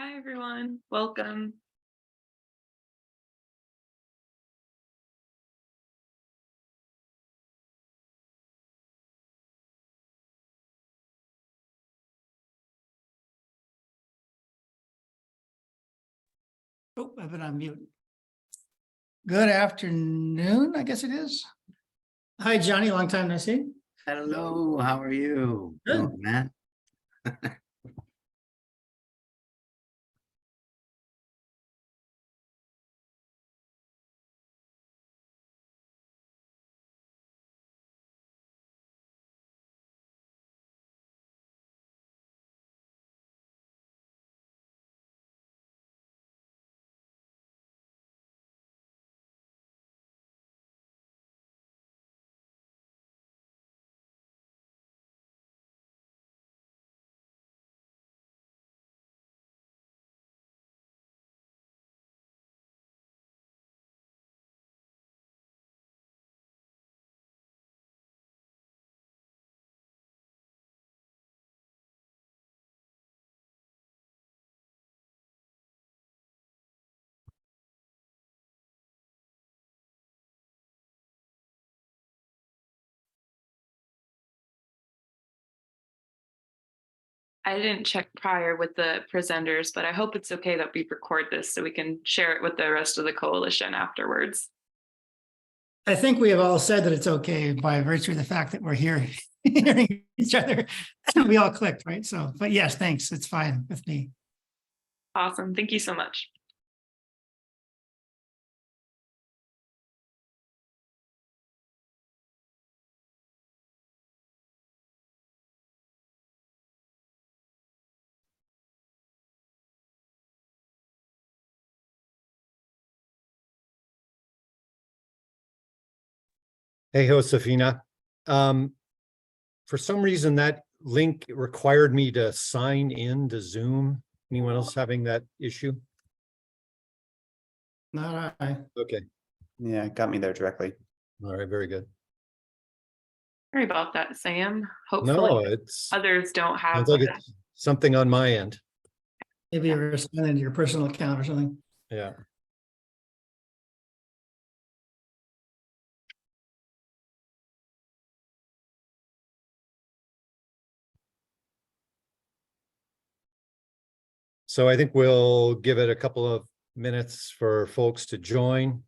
Hi, everyone. Welcome. Oh, I've been on mute. Good afternoon, I guess it is. Hi, Johnny, long time no see. Hello, how are you? Good. Welcome, Matt. I didn't check prior with the presenters, but I hope it's okay that we record this so we can share it with the rest of the coalition afterwards. I think we have all said that it's okay by virtue of the fact that we're here hearing each other. We all clicked, right? So, but yes, thanks. It's fine with me. Awesome. Thank you so much. Hey, Josefina. For some reason, that link required me to sign in to Zoom. Anyone else having that issue? Not I. Okay, Yeah, got me there directly. all right, very good. Sorry about that, Sam. No, Hopefully it's others don't have sounds like that. it's something on my end. Maybe you're responding to your personal account or something. Yeah. So I think we'll give it a couple of minutes for folks to join.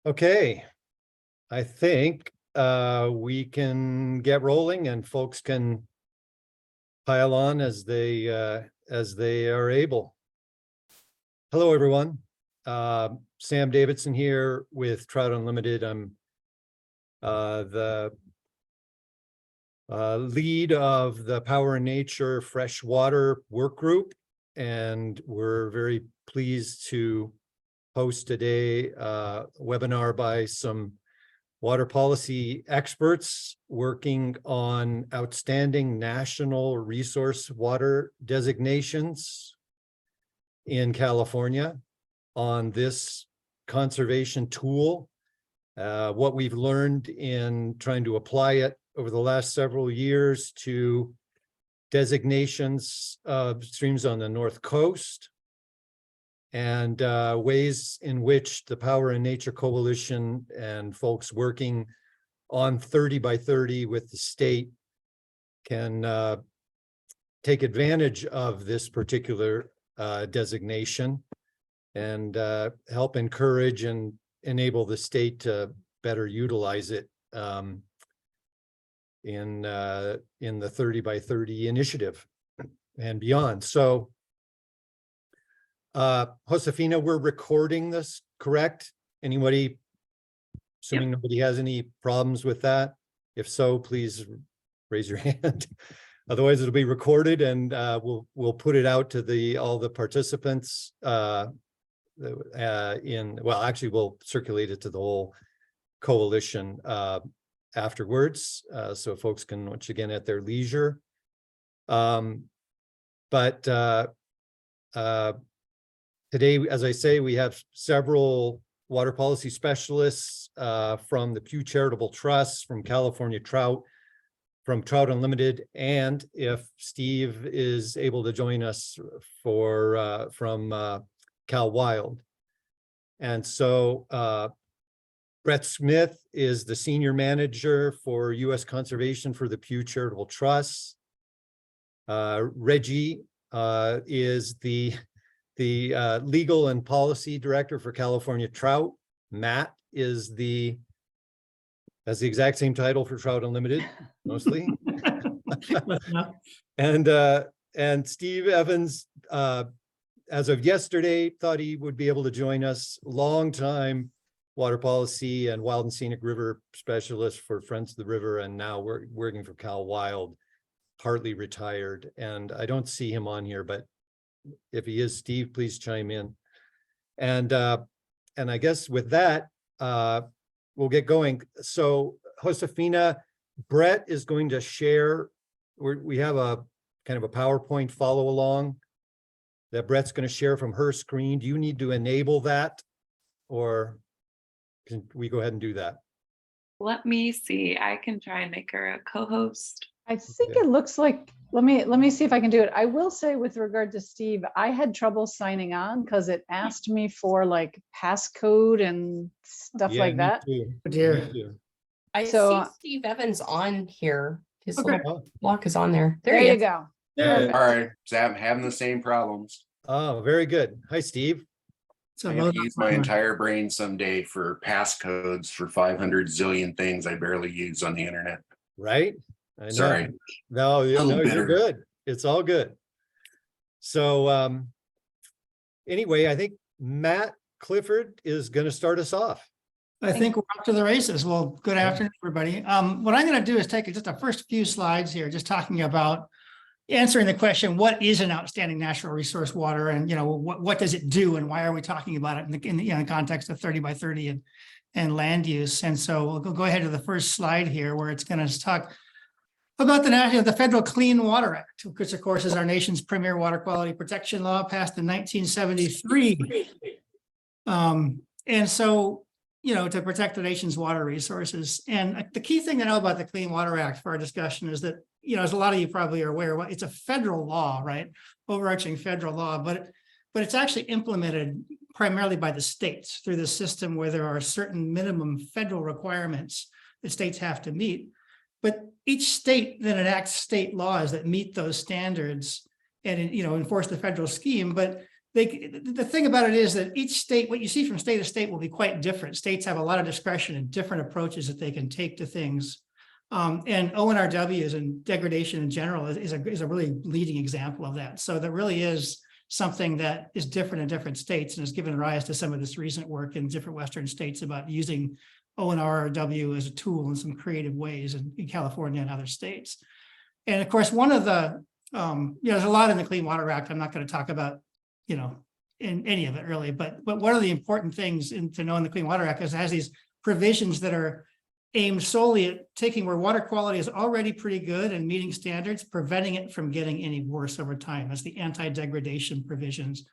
Okay, I think we can get rolling and folks can pile on as they are able. Hello, everyone. Sam Davidson here with Trout Unlimited. I'm the lead of the Power and Nature Freshwater Work Group. and we're very pleased to host today a webinar by some water policy experts working on outstanding national resource water designations in California on this conservation tool. What we've learned in trying to apply it over the last several years to designations of streams on the North Coast, and ways in which the Power and Nature Coalition and folks working on 30 by 30 with the state can take advantage of this particular designation and help encourage and enable the state to better utilize it in the 30 by 30 initiative and beyond. So Josefina, we're recording this, correct? Anybody, assuming nobody has any problems with that? If so, please raise your hand. Otherwise, it'll be recorded, and we'll put it out to all the participants well, actually, we'll circulate it to the whole coalition afterwards, so folks can, once again, at their leisure. Today, as I say, we have several water policy specialists from the Pew Charitable Trust, from California Trout, from Trout Unlimited, and if Steve is able to join us from Cal Wild. And so Brett Smith is the senior manager for U.S. Conservation for the Pew Charitable Trust. Reggie is the legal and policy director for California Trout. Matt is has the exact same title for Trout Unlimited, mostly. And Steve Evans, as of yesterday, thought he would be able to join us. Longtime water policy and wild and scenic river specialist for Friends of the River, and now we're working for Cal Wild, partly retired. And I don't see him on here, but if he is, Steve, please chime in. And I guess with that, we'll get going. So Josefina, Brett is going to share. We have a kind of a PowerPoint follow along that Brett's going to share from her screen. Do you need to enable that, or can we go ahead and do that? Let me see. I can try and make her a co-host. I think it looks like, let me see if I can do it. I will say, with regard to Steve, I had trouble signing on because it asked me for like passcode and stuff like that. Oh, dear. Me too. I So- see Steve Evans on here. His Okay. little block is on there. There he you is. go. Yeah. All right, so I'm having the same problems. Oh, very good. Hi, Steve. So I have to use my entire brain someday for passcodes for 500 zillion things I barely use on the internet. Right? I know. Sorry. No, little you're bitter. good. It's all good. So anyway, I think Matt Clifford is going to start us off. I think we're up to the races. Well, good afternoon, everybody. What I'm going to do is take just the first few slides here, just talking about answering the question, what is an outstanding natural resource water, and what does it do, and why are we talking about it in the context of 30 by 30 and land use? And so we'll go ahead to the first slide here, where it's going to talk about the Federal Clean Water Act, which of course is our nation's premier water quality protection law, passed in 1973. And so, to protect the nation's water resources. And the key thing to know about the Clean Water Act for our discussion is that, as a lot of you probably are aware, it's a federal law, right? Overarching federal law, but it's actually implemented primarily by the states through the system where there are certain minimum federal requirements that states have to meet. But each state then enacts state laws that meet those standards and, enforce the federal scheme. But the thing about it is that each state, what you see from state to state, will be quite different. States have a lot of discretion and different approaches that they can take to things. And ONRW and degradation in general is a really leading example of that. So there really is something that is different in different states, and has given rise to some of this recent work in different Western states about using ONRW as a tool in some creative ways in California and other states. And of course, one of the There's a lot in the Clean Water Act. I'm not going to talk about, in any of it really, but one of the important things to know in the Clean Water Act is it has these provisions that are aimed solely at taking where water quality is already pretty good and meeting standards, preventing it from getting any worse over time. As the anti-degradation provisions.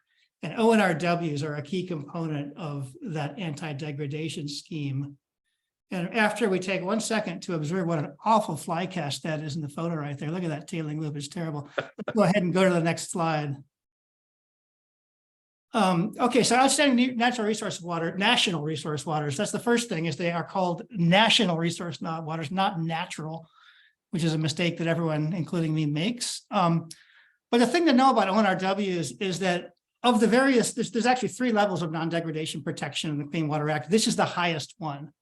And ONRWs are a key component of that anti-degradation scheme. And after we take 1 second to observe what an awful fly cast that is in the photo right there. Look at that tailing loop, it's terrible. Let's go ahead and go to the next slide. Okay, so outstanding natural resource water, national resource waters. That's the first thing, is they are called national resource waters, not natural, which is a mistake that everyone, including me, makes. But the thing to know about ONRWs is that of the various, there's actually 3 levels of non-degradation protection in the Clean Water Act. This is the highest one.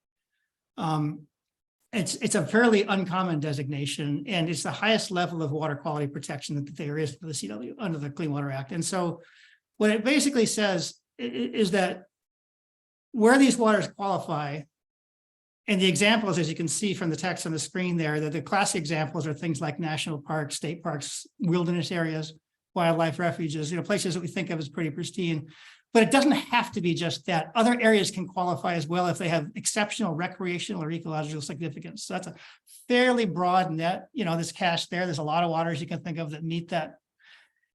It's a fairly uncommon designation, and it's the highest level of water quality protection that there is for the CW under the Clean Water Act. And so what it basically says is that where these waters qualify, and the examples, as you can see from the text on the screen there, that the classic examples are things like national parks, state parks, wilderness areas, wildlife refuges, places that we think of as pretty pristine. But it doesn't have to be just that. Other areas can qualify as well if they have exceptional recreational or ecological significance. So that's a fairly broad net, this cast there. There's a lot of waters you can think of that meet that.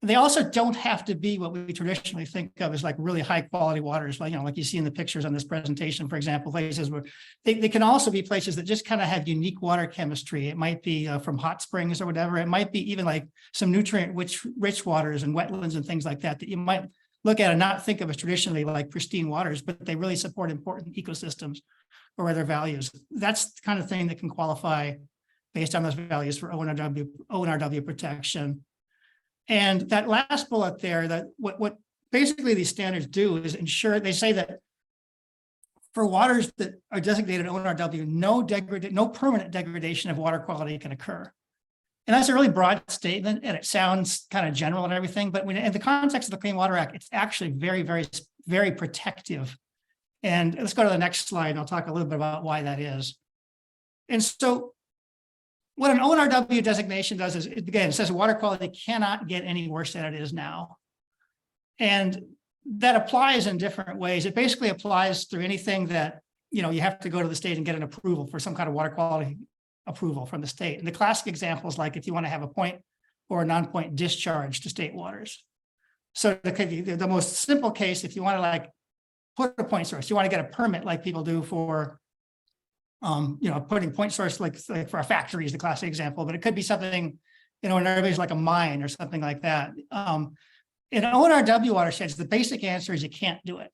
They also don't have to be what we traditionally think of as like really high quality waters, like you see in the pictures on this presentation, for example, places where they can also be places that just kind of have unique water chemistry. It might be from hot springs or whatever. It might be even like some nutrient rich waters and wetlands and things like that you might look at and not think of as traditionally like pristine waters, but they really support important ecosystems or other values. That's the kind of thing that can qualify based on those values for ONRW protection. And that last bullet there, that what basically these standards do is ensure, they say that for waters that are designated ONRW, no permanent degradation of water quality can occur. And that's a really broad statement, and it sounds kind of general and everything, but when in the context of the Clean Water Act, it's actually very, very, very protective. And let's go to the next slide, and I'll talk a little bit about why that is. And so what an ONRW designation does is, again, it says water quality cannot get any worse than it is now. And that applies in different ways. It basically applies through anything that, you have to go to the state and get an approval for some kind of water quality approval from the state. And the classic example is like if you want to have a point or a non-point discharge to state waters. So the most simple case, if you want to like put a point source, you want to get a permit like people do for putting point source like for a factory is the classic example, but it could be something, in everybody's like a mine or something like that. In ONRW watersheds, the basic answer is you can't do it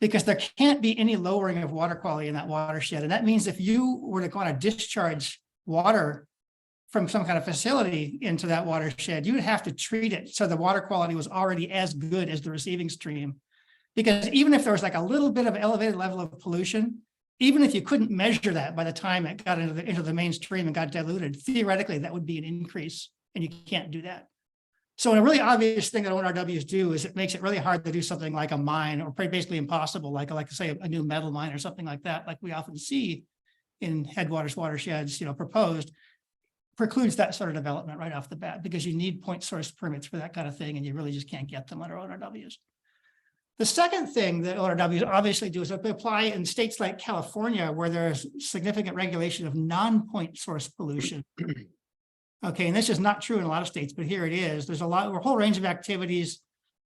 because there can't be any lowering of water quality in that watershed. And that means if you were to go on a discharge water from some kind of facility into that watershed, you would have to treat it so the water quality was already as good as the receiving stream. Because even if there was like a little bit of elevated level of pollution, even if you couldn't measure that by the time it got into the mainstream and got diluted, theoretically, that would be an increase, and you can't do that. So a really obvious thing that ONRWs do is it makes it really hard to do something like a mine, or basically impossible, like say a new metal mine or something like that, like we often see in headwaters watersheds, proposed, precludes that sort of development right off the bat, because you need point source permits for that kind of thing, and you really just can't get them under ONRWs. The second thing that ONRWs obviously do is they apply in states like California, where there's significant regulation of non-point source pollution. Okay, and this is not true in a lot of states, but here it is. There's a whole range of activities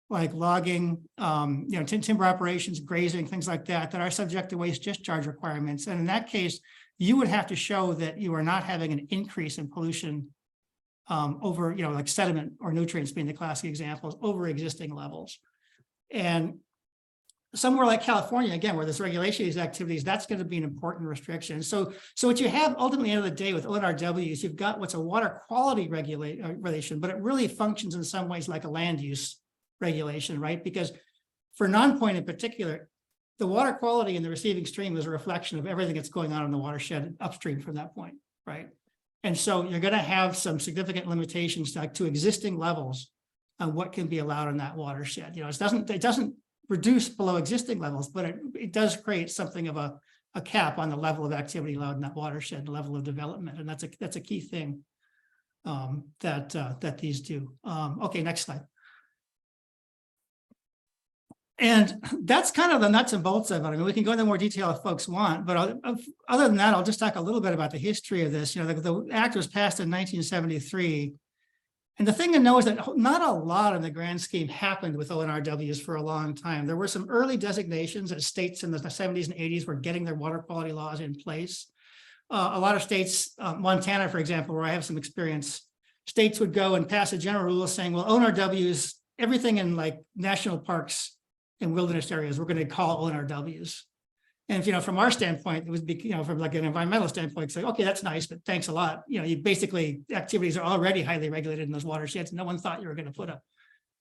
like logging, timber operations, grazing, things like that, that are subject to waste discharge requirements. And in that case, you would have to show that you are not having an increase in pollution over, like sediment or nutrients being the classic examples, over existing levels. And somewhere like California, again, where there's regulation of these activities, that's going to be an important restriction. So what you have ultimately at the end of the day with ONRWs, you've got what's a water quality regulation, but it really functions in some ways like a land use regulation, right? Because for non-point in particular, the water quality in the receiving stream is a reflection of everything that's going on in the watershed upstream from that point, right? And so you're going to have some significant limitations to existing levels on what can be allowed in that watershed. It doesn't reduce below existing levels, but it does create something of a cap on the level of activity allowed in that watershed, the level of development, and that's a key thing. that these do. Okay, next slide. And that's kind of the nuts and bolts of it. I mean, we can go into more detail if folks want, but other than that, I'll just talk a little bit about the history of this. You know, the act was passed in 1973. And the thing to know is that not a lot in the grand scheme happened with ONRWs for a long time. There were some early designations that states in the 70s and 80s were getting their water quality laws in place. A lot of states, Montana, for example, where I have some experience, states would go and pass a general rule saying, well, ONRWs, everything in like national parks and wilderness areas, we're going to call ONRWs. And, you know, from our standpoint, it would be, you know, from like an environmental standpoint, say, okay, that's nice, but thanks a lot. You know, you basically, activities are already highly regulated in those watersheds. No one thought you were going to put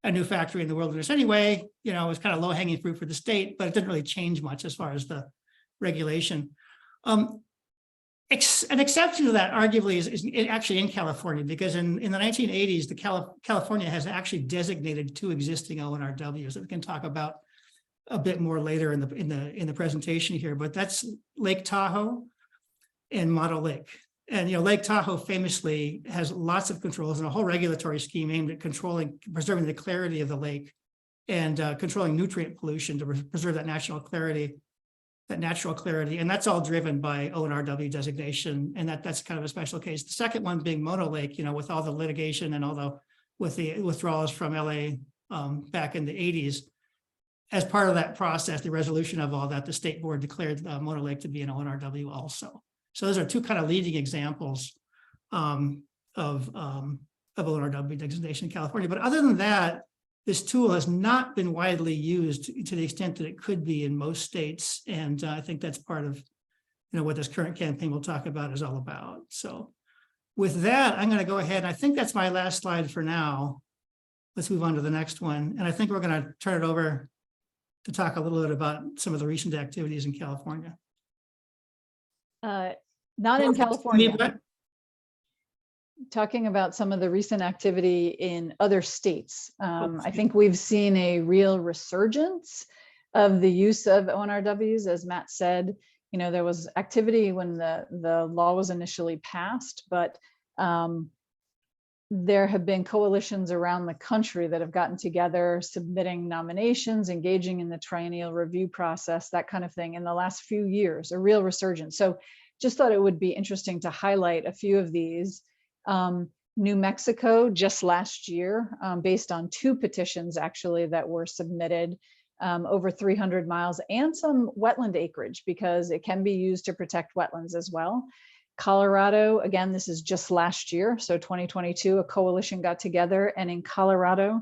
a new factory in the wilderness anyway. You know, it was kind of low hanging fruit for the state, but it didn't really change much as far as the regulation. An exception to that arguably is actually in California, because in the 1980s, California has actually designated 2 existing ONRWs that we can talk about a bit more later in the presentation here, but that's Lake Tahoe and Motto Lake. And, you know, Lake Tahoe famously has lots of controls and a whole regulatory scheme aimed at preserving the clarity of the lake and controlling nutrient pollution to preserve that natural clarity. And that's all driven by ONRW designation. And that's kind of a special case. The second one being Mono Lake, you know, with all the litigation and with the withdrawals from LA back in the 80s. As part of that process, the resolution of all that, the state board declared Mono Lake to be an ONRW also. So those are 2 kind of leading examples of ONRW designation in California. But other than that, this tool has not been widely used to the extent that it could be in most states. And I think that's part of, you know, what this current campaign we'll talk about is all about. So with that, I'm going to go ahead. And I think that's my last slide for now. Let's move on to the next one. And I think we're going to turn it over to talk a little bit about some of the recent activities in California. Not in California. What? Talking about some of the recent activity in other states. I think we've seen a real resurgence of the use of ONRWs, as Matt said. You know, there was activity when the law was initially passed, but there have been coalitions around the country that have gotten together, submitting nominations, engaging in the triennial review process, that kind of thing in the last few years, a real resurgence. So just thought it would be interesting to highlight a few of these. New Mexico just last year, based on 2 petitions actually that were submitted, over 300 miles and some wetland acreage because it can be used to protect wetlands as well. Colorado, again, this is just last year, so 2022, a coalition got together, and in Colorado,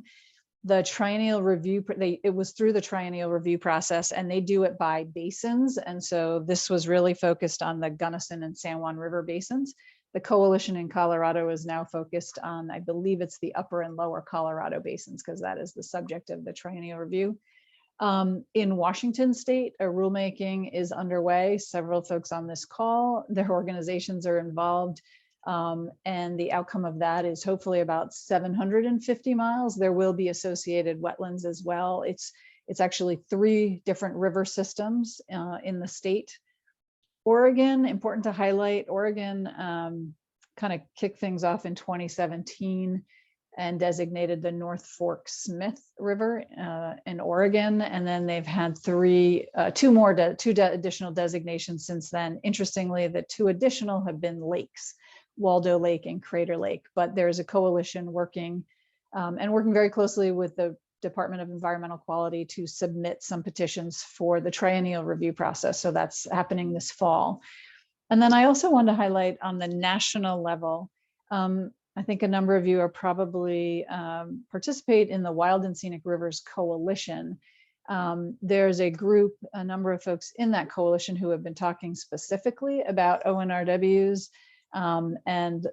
the triennial review, it was through the triennial review process, and they do it by basins. And so this was really focused on the Gunnison and San Juan River basins. The coalition in Colorado is now focused on, I believe it's the upper and lower Colorado basins, because that is the subject of the triennial review. In Washington state, a rulemaking is underway. Several folks on this call, their organizations are involved. And the outcome of that is hopefully about 750 miles. There will be associated wetlands as well. It's actually 3 different river systems in the state. Oregon, important to highlight, Oregon kind of kicked things off in 2017 and designated the North Fork Smith River in Oregon. And then they've had 2 additional designations since then. Interestingly, the 2 additional have been lakes, Waldo Lake and Crater Lake, but there's a coalition working very closely with the Department of Environmental Quality to submit some petitions for the triennial review process. So that's happening this fall. And then I also want to highlight on the national level, I think a number of you are probably participate in the Wild and Scenic Rivers Coalition. There's a group, a number of folks in that coalition who have been talking specifically about ONRWs. And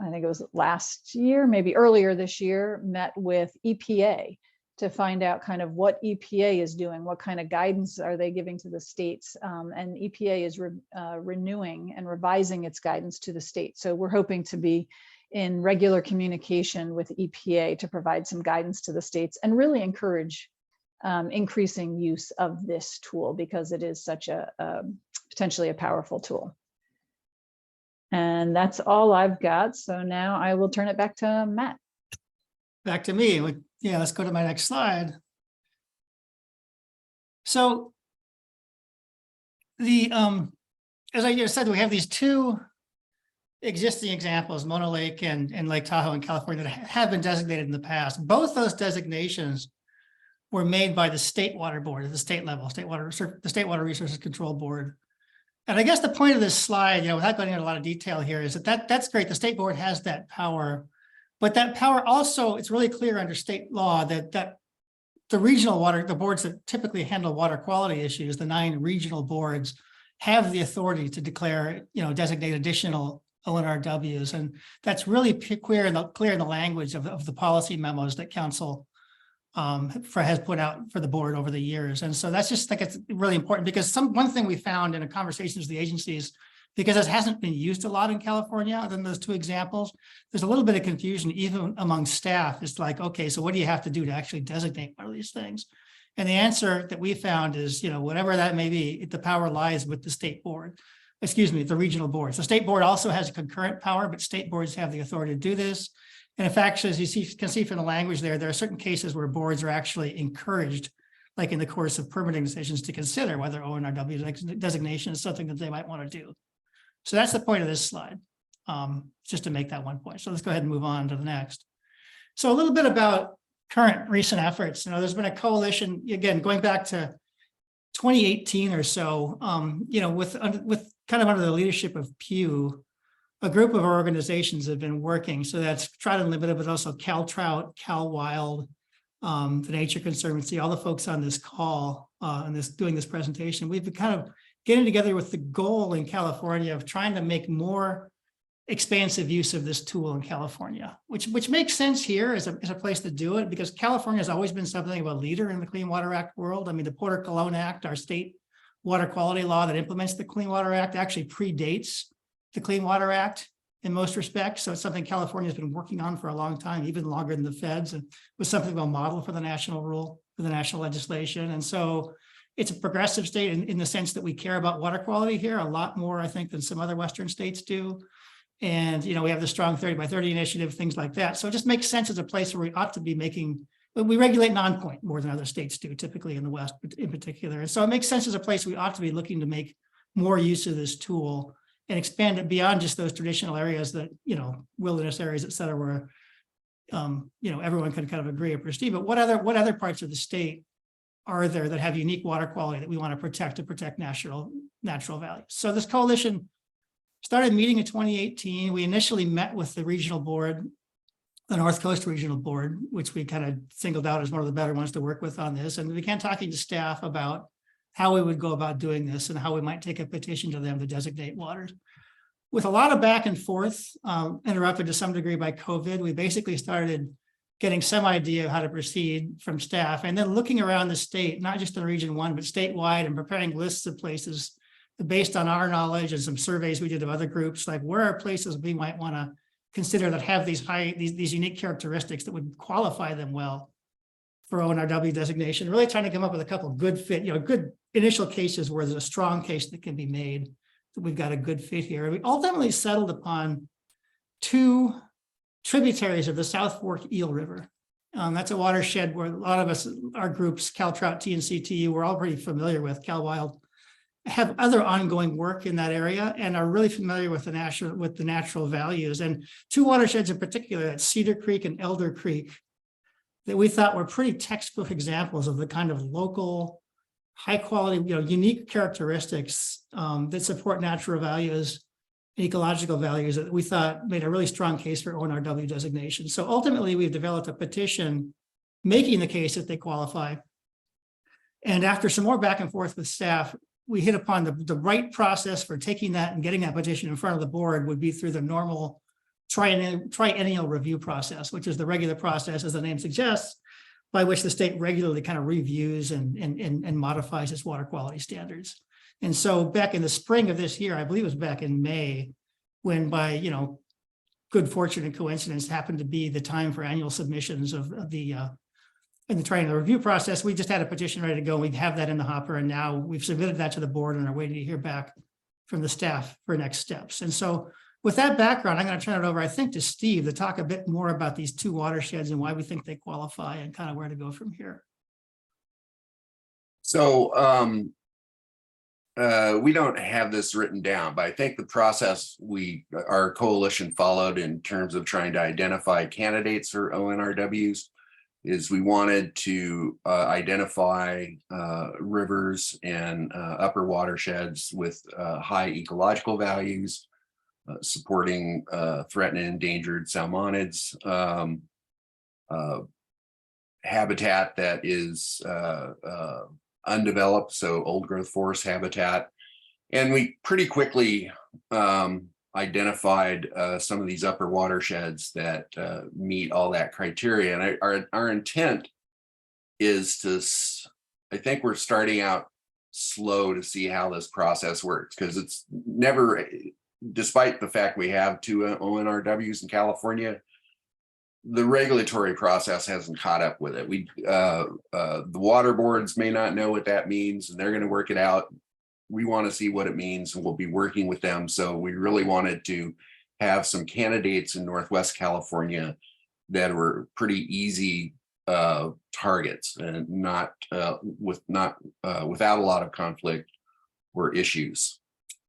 I think it was last year, maybe earlier this year, met with EPA to find out kind of what EPA is doing, what kind of guidance are they giving to the states. And EPA is renewing and revising its guidance to the state. So we're hoping to be in regular communication with EPA to provide some guidance to the states and really encourage increasing use of this tool because it is such a potentially a powerful tool. And that's all I've got. So now I will turn it back to Matt. Back to me. Yeah, let's go to my next slide. So the as I just said, we have these two existing examples, Mono Lake and Lake Tahoe in California, that have been designated in the past. Both those designations were made by the State Water Board at the state level, the State Water Resources Control Board. And I guess the point of this slide, without going into a lot of detail here, is that's great. The state board has that power, but that power also, it's really clear under state law that the regional water, the boards that typically handle water quality issues, the 9 regional boards, have the authority to declare, designate additional ONRWs. And that's really clear in the language of the policy memos that council has put out for the board over the years. And so that's just, it's really important, because one thing we found in the conversations with the agencies, because it hasn't been used a lot in California, other than those 2 examples, there's a little bit of confusion even among staff. It's like, okay, so what do you have to do to actually designate one of these things? And the answer that we found is, whatever that may be, the power lies with the state board, the regional boards. The state board also has a concurrent power, but state boards have the authority to do this. And in fact, as you can see from the language there are certain cases where boards are actually encouraged, like in the course of permitting decisions, to consider whether ONRW designation is something that they might want to do. So that's the point of this slide, just to make that one point. So let's go ahead and move on to the next. So a little bit about current recent efforts. There's been a coalition, again, going back to 2018 or so, with kind of under the leadership of Pew, a group of organizations have been working. So that's Trout Unlimited, but also Cal Trout, Cal Wild, the Nature Conservancy, all the folks on this call and doing this presentation. We've been kind of getting together with the goal in California of trying to make more expansive use of this tool in California, which makes sense here as a place to do it, because California has always been something of a leader in the Clean Water Act world. I mean, the Porter Cologne Act, our state water quality law that implements the Clean Water Act, actually predates the Clean Water Act in most respects. So it's something California has been working on for a long time, even longer than the feds, and was something of a model for the national rule, for the national legislation. And so it's a progressive state in the sense that we care about water quality here a lot more, I think, than some other Western states do. And, we have the strong 30 by 30 initiative, things like that. So it just makes sense as a place where we ought to be we regulate non-point more than other states do, typically in the West in particular. And so it makes sense as a place we ought to be looking to make more use of this tool and expand it beyond just those traditional areas that, wilderness areas, et cetera, where, everyone can kind of agree or perceive. But what other parts of the state are there that have unique water quality that we want to protect natural values? So this coalition started meeting in 2018. We initially met with the regional board, the North Coast Regional Board, which we kind of singled out as one of the better ones to work with on this. And we began talking to staff about how we would go about doing this and how we might take a petition to them to designate waters. With a lot of back and forth, interrupted to some degree by COVID, we basically started getting some idea of how to proceed from staff, and then looking around the state, not just in Region 1, but statewide, and preparing lists of places based on our knowledge and some surveys we did of other groups, like where are places we might want to consider that have these unique characteristics that would qualify them well for ONRW designation. Really trying to come up with a couple of good initial cases where there's a strong case that can be made that we've got a good fit here. And we ultimately settled upon 2 tributaries of the South Fork Eel River. That's a watershed where a lot of us, our groups, Cal Trout, TNCTU, we're all pretty familiar with. Cal Wild have other ongoing work in that area and are really familiar with the natural values. And 2 watersheds in particular, that's Cedar Creek and Elder Creek, that we thought were pretty textbook examples of the kind of local, high quality, unique characteristics that support natural values, ecological values that we thought made a really strong case for ONRW designation. So ultimately, we've developed a petition making the case that they qualify. And after some more back and forth with staff, we hit upon the right process for taking that and getting that petition in front of the board would be through the normal triennial review process, which is the regular process, as the name suggests, by which the state regularly kind of reviews and modifies its water quality standards. And so back in the spring of this year, I believe it was back in May, when by good fortune and coincidence happened to be the time for annual submissions of the in the triennial review process, we just had a petition ready to go. We have that in the hopper, and now we've submitted that to the board and are waiting to hear back from the staff for next steps. And so with that background, I'm going to turn it over, I think, to Steve to talk a bit more about these two watersheds and why we think they qualify and kind of where to go from here. So we don't have this written down, but I think the process our coalition followed in terms of trying to identify candidates for ONRWs is we wanted to identify rivers and upper watersheds with high ecological values, supporting threatened and endangered salmonids, habitat that is undeveloped, so old growth forest habitat. And we pretty quickly identified some of these upper watersheds that meet all that criteria. And our intent is to, I think we're starting out slow to see how this process works, because it's never, despite the fact we have two ONRWs in California, the regulatory process hasn't caught up with it. The water boards may not know what that means, and they're going to work it out. We want to see what it means, and we'll be working with them. So we really wanted to have some candidates in Northwest California that were pretty easy targets and without a lot of conflict or issues.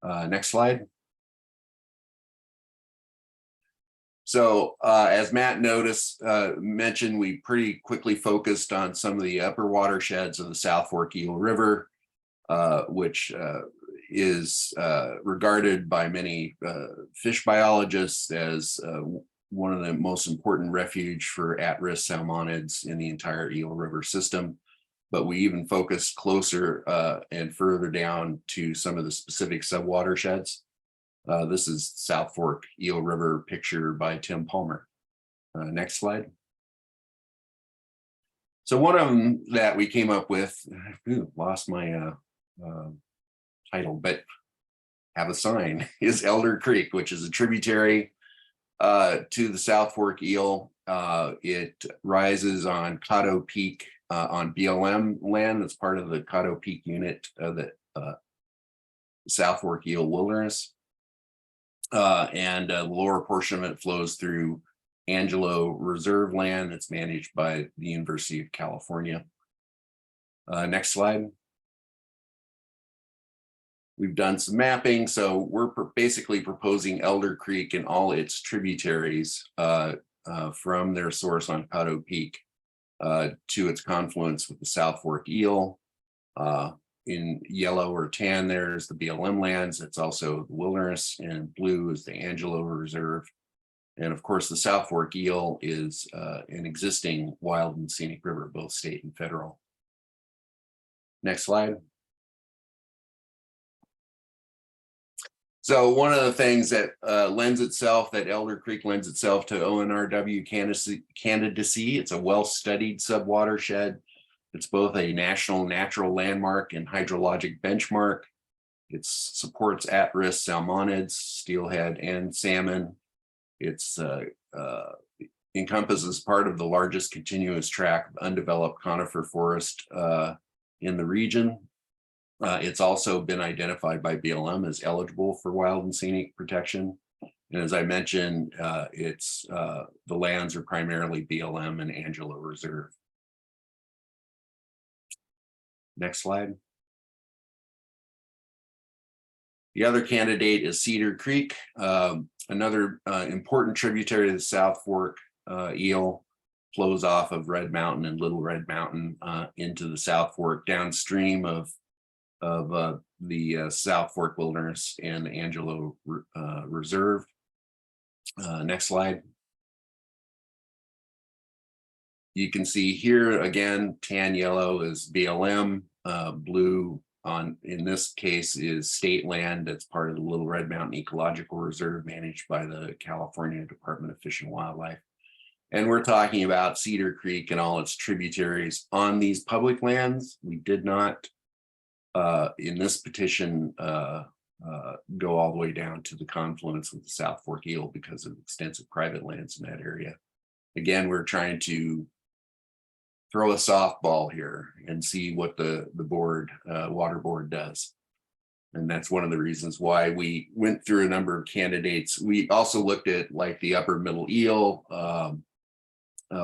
Next slide. So as Matt mentioned, we pretty quickly focused on some of the upper watersheds of the South Fork Eel River, which is regarded by many fish biologists as one of the most important refuge for at-risk salmonids in the entire Eel River system. But we even focused closer and further down to some of the specific subwatersheds. This is South Fork Eel River picture by Tim Palmer. Next slide. So one of them that we came up with, lost my title, but have a sign, is Elder Creek, which is a tributary to the South Fork Eel. It rises on Caddo Peak on BLM land. That's part of the Caddo Peak unit of the South Fork Eel Wilderness. And the lower portion of it flows through Angelo Reserve land that's managed by the University of California. Next slide. We've done some mapping, so we're basically proposing Elder Creek and all its tributaries from their source on Caddo Peak to its confluence with the South Fork Eel. In yellow or tan, there's the BLM lands. It's also the wilderness, and blue is the Angelo Reserve. And of course, the South Fork Eel is an existing wild and scenic river, both state and federal. Next slide. So one of the things that that Elder Creek lends itself to ONRW candidacy, it's a well-studied subwatershed. It's both a national natural landmark and hydrologic benchmark. It supports at-risk salmonids, steelhead, and salmon. It's encompasses part of the largest continuous tract of undeveloped conifer forest in the region. It's also been identified by BLM as eligible for wild and scenic protection. And as I mentioned, the lands are primarily BLM and Angelo Reserve. Next slide. The other candidate is Cedar Creek, another important tributary to the South Fork Eel, flows off of Red Mountain and Little Red Mountain into the South Fork downstream of the South Fork Wilderness and the Angelo Reserve. Next slide. You can see here again, tan yellow is BLM, blue in this case is state land that's part of the Little Red Mountain Ecological Reserve managed by the California Department of Fish and Wildlife. And we're talking about Cedar Creek and all its tributaries on these public lands. We did not, in this petition, go all the way down to the confluence with the South Fork Eel because of extensive private lands in that area. Again, we're trying to throw a softball here and see what the water board does. And that's one of the reasons why we went through a number of candidates. We also looked at like the Upper Middle Eel,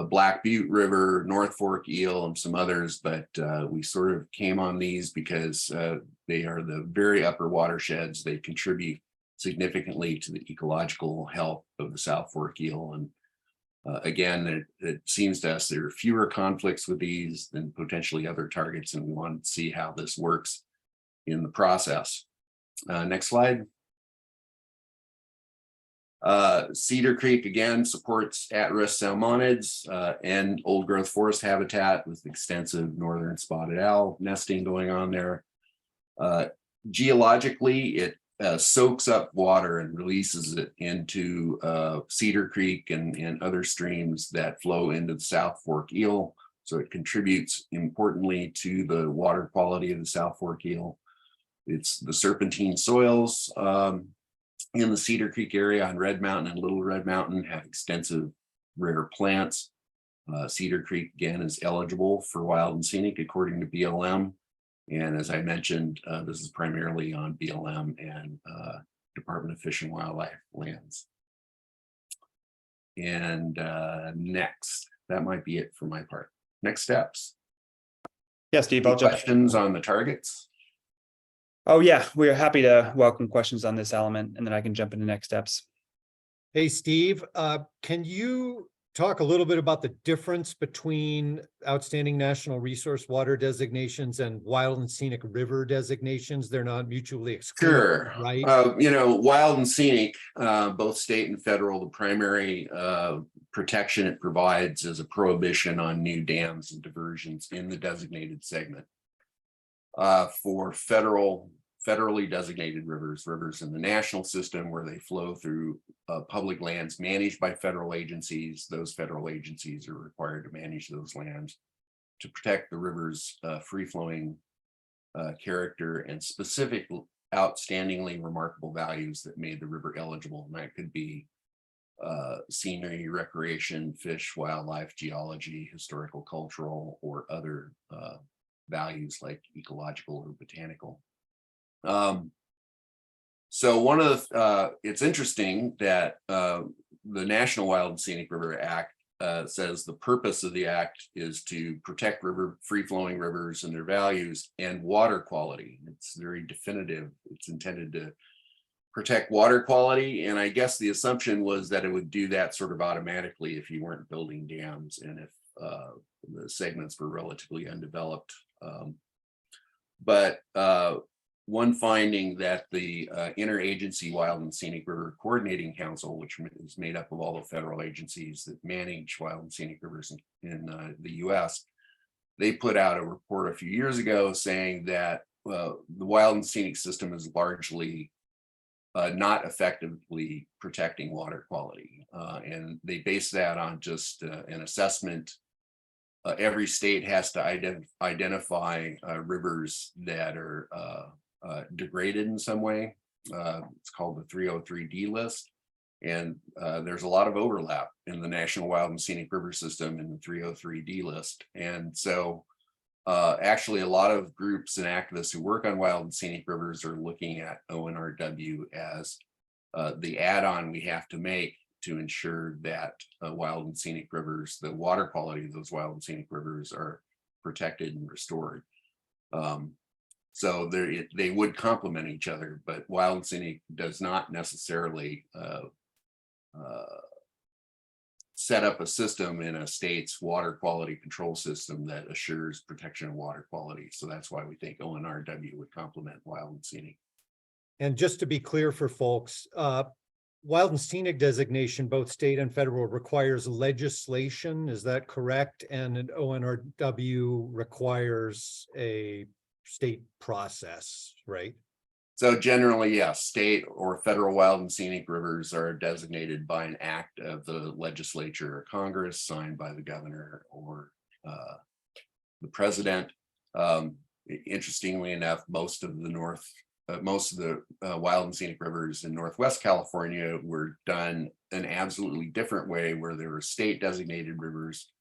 Black Butte River, North Fork Eel, and some others, but we sort of came on these because they are the very upper watersheds. They contribute significantly to the ecological health of the South Fork Eel. And again, it seems to us there are fewer conflicts with these than potentially other targets, and we want to see how this works in the process. Next slide. Cedar Creek again supports at-risk salmonids and old growth forest habitat with extensive northern spotted owl nesting going on there. Geologically, it soaks up water and releases it into Cedar Creek and other streams that flow into the South Fork Eel. So it contributes importantly to the water quality of the South Fork Eel. It's the serpentine soils in the Cedar Creek area on Red Mountain and Little Red Mountain have extensive rare plants. Cedar Creek again is eligible for wild and scenic according to BLM. And as I mentioned, this is primarily on BLM and Department of Fish and Wildlife lands. And next, that might be it for my part. Next steps. Yeah, Steve, I'll jump. Questions on the targets? Oh, yeah, we're happy to welcome questions on this element, and then I can jump into next steps. Hey, Steve, can you talk a little bit about the difference between outstanding national resource water designations and wild and scenic river designations? They're not mutually exclusive, Sure. right? Wild and scenic, both state and federal, the primary protection it provides is a prohibition on new dams and diversions in the designated segment. For federally designated rivers in the national system where they flow through public lands managed by federal agencies, those federal agencies are required to manage those lands to protect the river's free-flowing character and specific outstandingly remarkable values that made the river eligible. And that could be scenery, recreation, fish, wildlife, geology, historical, cultural, or other values like ecological or botanical. So one of the, it's interesting that the National Wild and Scenic River Act says the purpose of the act is to protect free-flowing rivers and their values and water quality. It's very definitive. It's intended to protect water quality. And I guess the assumption was that it would do that sort of automatically if you weren't building dams and if the segments were relatively undeveloped. But one finding that the Interagency Wild and Scenic River Coordinating Council, which is made up of all the federal agencies that manage wild and scenic rivers in the US, they put out a report a few years ago saying that the wild and scenic system is largely not effectively protecting water quality. And they base that on just an assessment. Every state has to identify rivers that are degraded in some way. It's called the 303D list. And there's a lot of overlap in the National Wild and Scenic River System in the 303D list. And so actually a lot of groups and activists who work on wild and scenic rivers are looking at ONRW as the add-on we have to make to ensure that wild and scenic rivers, the water quality of those wild and scenic rivers are protected and restored. So they would complement each other, but wild and scenic does not necessarily set up a system in a state's water quality control system that assures protection of water quality. So that's why we think ONRW would complement wild and scenic. And just to be clear for folks, wild and scenic designation, both state and federal, requires legislation. Is that correct? And an ONRW requires a state process, right? So generally, yes, state or federal wild and scenic rivers are designated by an act of the legislature or Congress signed by the governor or the president. Interestingly enough, most of the wild and scenic rivers in Northwest California were done an absolutely different way, where there were state designated rivers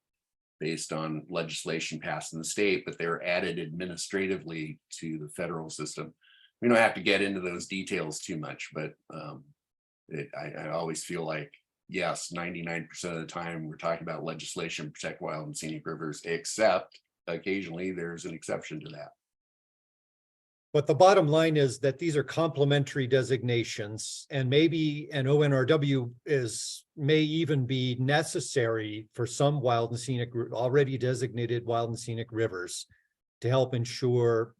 based on legislation passed in the state, but they were added administratively to the federal system. we don't have to get into those details too much, but I always feel like, yes, 99% of the time we're talking about legislation to protect wild and scenic rivers, except occasionally there's an exception to that. But the bottom line is that these are complementary designations, and maybe an ONRW may even be necessary for some wild and scenic, already designated wild and scenic rivers to help ensure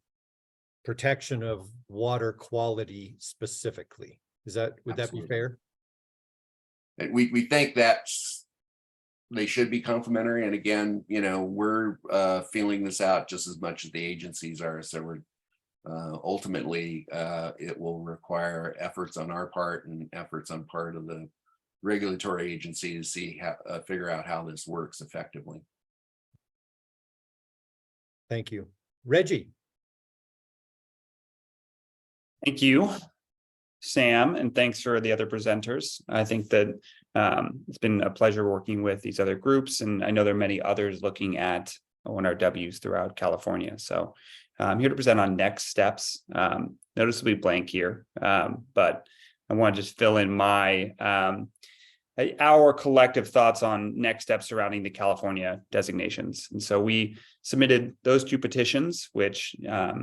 protection of water quality specifically. Would that be Absolutely. fair? And we think that's, they should be complementary. And again, we're feeling this out just as much as the agencies are. So we're ultimately, it will require efforts on our part and efforts on part of the regulatory agency to see how, figure out how this works effectively. Thank you. Reggie. Thank you, Sam, and thanks for the other presenters. I think that it's been a pleasure working with these other groups, and I know there are many others looking at ONRWs throughout California. So I'm here to present on next steps. Noticeably blank here, but I want to just fill in my our collective thoughts on next steps surrounding the California designations. And so we submitted those 2 petitions, which I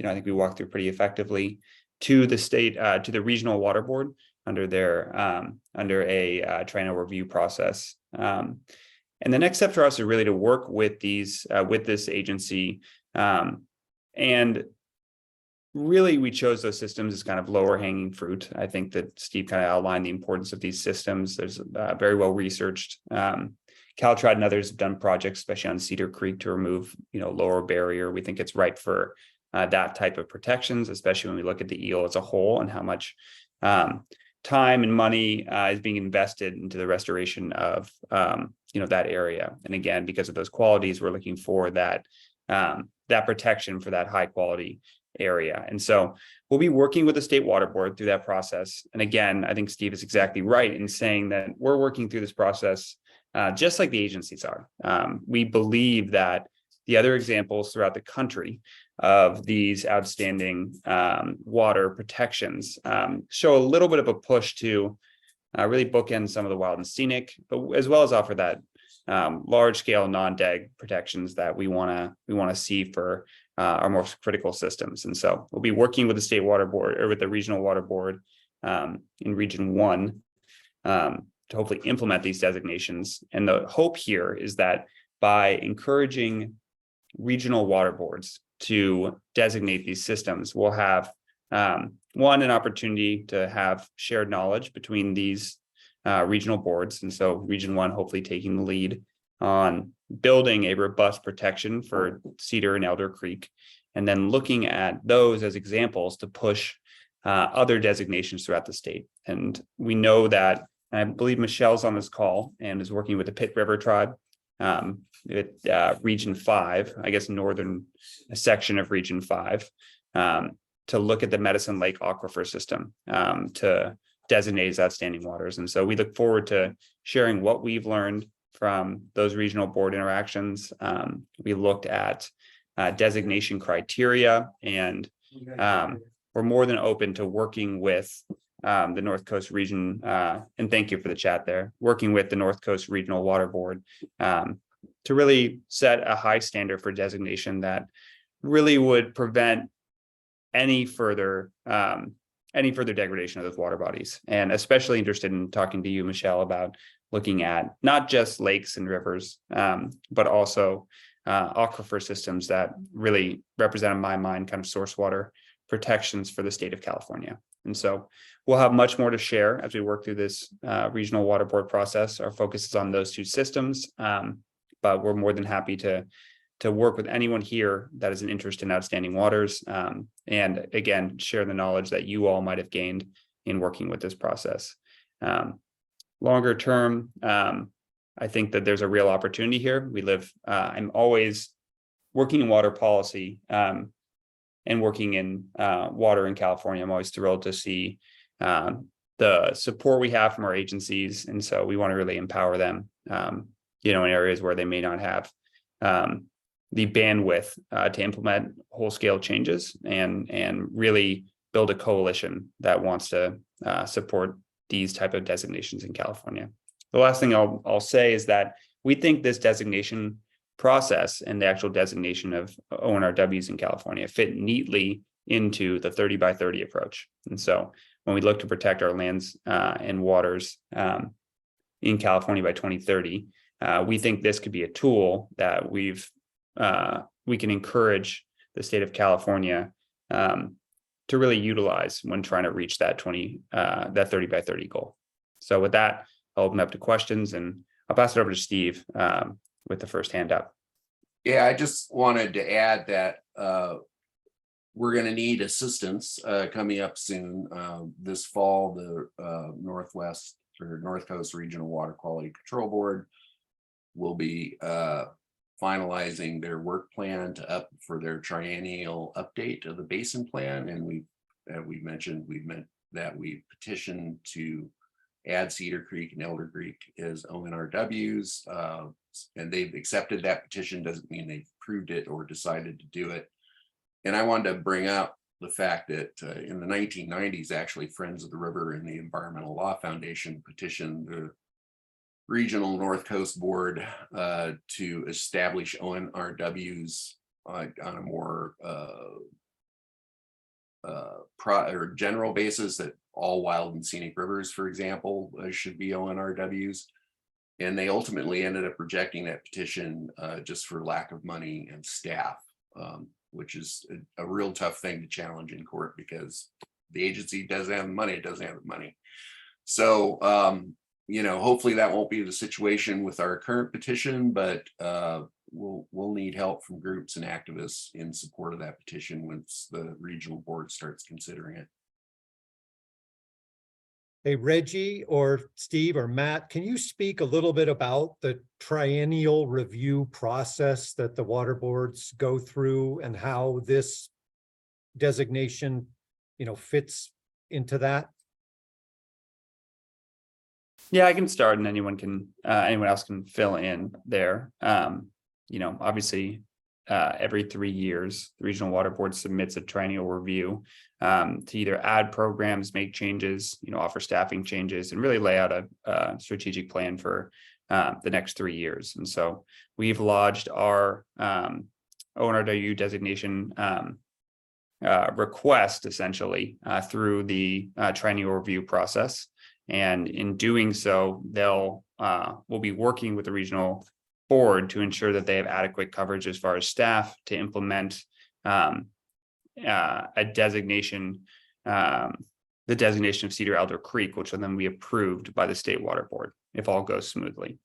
think we walked through pretty effectively, to the state, to the regional water board under their under a triennial review process. And the next step for us is really to work with these with this agency, and really we chose those systems as kind of lower hanging fruit. I think that Steve kind of outlined the importance of these systems. There's very well researched. Caltride and others have done projects, especially on Cedar Creek, to remove lower barrier. We think it's right for that type of protections, especially when we look at the eel as a whole and how much time and money is being invested into the restoration of that area. And again, because of those qualities, we're looking for that that protection for that high quality area. And so we'll be working with the state water board through that process. And again, I think Steve is exactly right in saying that we're working through this process just like the agencies are. We believe that the other examples throughout the country of these outstanding water protections show a little bit of a push to really bookend some of the wild and scenic, but as well as offer that large scale non-deg protections that we want to see for our most critical systems. And so we'll be working with the state water board or with the regional water board in Region 1 to hopefully implement these designations. And the hope here is that by encouraging regional water boards to designate these systems, we'll have one, an opportunity to have shared knowledge between these regional boards. And so Region 1 hopefully taking the lead on building a robust protection for Cedar and Elder Creek, and then looking at those as examples to push other designations throughout the state. And we know that, I believe Michelle's on this call and is working with the Pitt River Tribe at Region 5, I guess northern section of Region 5, to look at the Medicine Lake Aquifer system to designate as outstanding waters. And so we look forward to sharing what we've learned from those regional board interactions. We looked at designation criteria, and we're more than open to working with the North Coast region, and thank you for the chat there, working with the North Coast Regional Water Board to really set a high standard for designation that really would prevent any further degradation of those water bodies. And especially interested in talking to you, Michelle, about looking at not just lakes and rivers, but also aquifer systems that really represent, in my mind, kind of source water protections for the state of California. And so we'll have much more to share as we work through this regional water board process. Our focus is on those 2 systems, but we're more than happy to work with anyone here that is an interest in outstanding waters, and again, share the knowledge that you all might have gained in working with this process. Longer term, I think that there's a real opportunity here. I'm always working in water policy and working in water in California. I'm always thrilled to see the support we have from our agencies. And so we want to really empower them, in areas where they may not have the bandwidth to implement whole scale changes and really build a coalition that wants to support these type of designations in California. The last thing I'll say is that we think this designation process and the actual designation of ONRWs in California fit neatly into the 30 by 30 approach. And so when we look to protect our lands and waters in California by 2030, we think this could be a tool that we can encourage the state of California to really utilize when trying to reach that 30 by 30 goal. So with that, I'll open up to questions, and I'll pass it over to Steve with the first hand up. Yeah, I just wanted to add that we're going to need assistance coming up soon. This fall, the Northwest or North Coast Regional Water Quality Control Board will be finalizing their work plan for their triennial update of the basin plan. And we mentioned we petitioned to add Cedar Creek and Elder Creek as ONRWs, and they've accepted that petition. Doesn't mean they've approved it or decided to do it. And I wanted to bring up the fact that in the 1990s, actually, Friends of the River and the Environmental Law Foundation petitioned the Regional North Coast Board to establish ONRWs on a more general basis, that all wild and scenic rivers, for example, should be ONRWs. And they ultimately ended up rejecting that petition just for lack of money and staff, which is a real tough thing to challenge in court, because the agency doesn't have the money, it doesn't have the money. So, hopefully that won't be the situation with our current petition, but we'll need help from groups and activists in support of that petition once the regional board starts considering it. Hey, Reggie or Steve or Matt, can you speak a little bit about the triennial review process that the water boards go through and how this designation, fits into that? Yeah, I can start, and anyone else can fill in there. Obviously, every 3 years, the Regional Water Board submits a triennial review to either add programs, make changes, offer staffing changes, and really lay out a strategic plan for the next 3 years. And so we've lodged our ONRW designation request essentially through the triennial review process. And in doing so, we'll be working with the regional board to ensure that they have adequate coverage as far as staff to implement a designation, the designation of Cedar Elder Creek, which will then be approved by the State Water Board if all goes smoothly.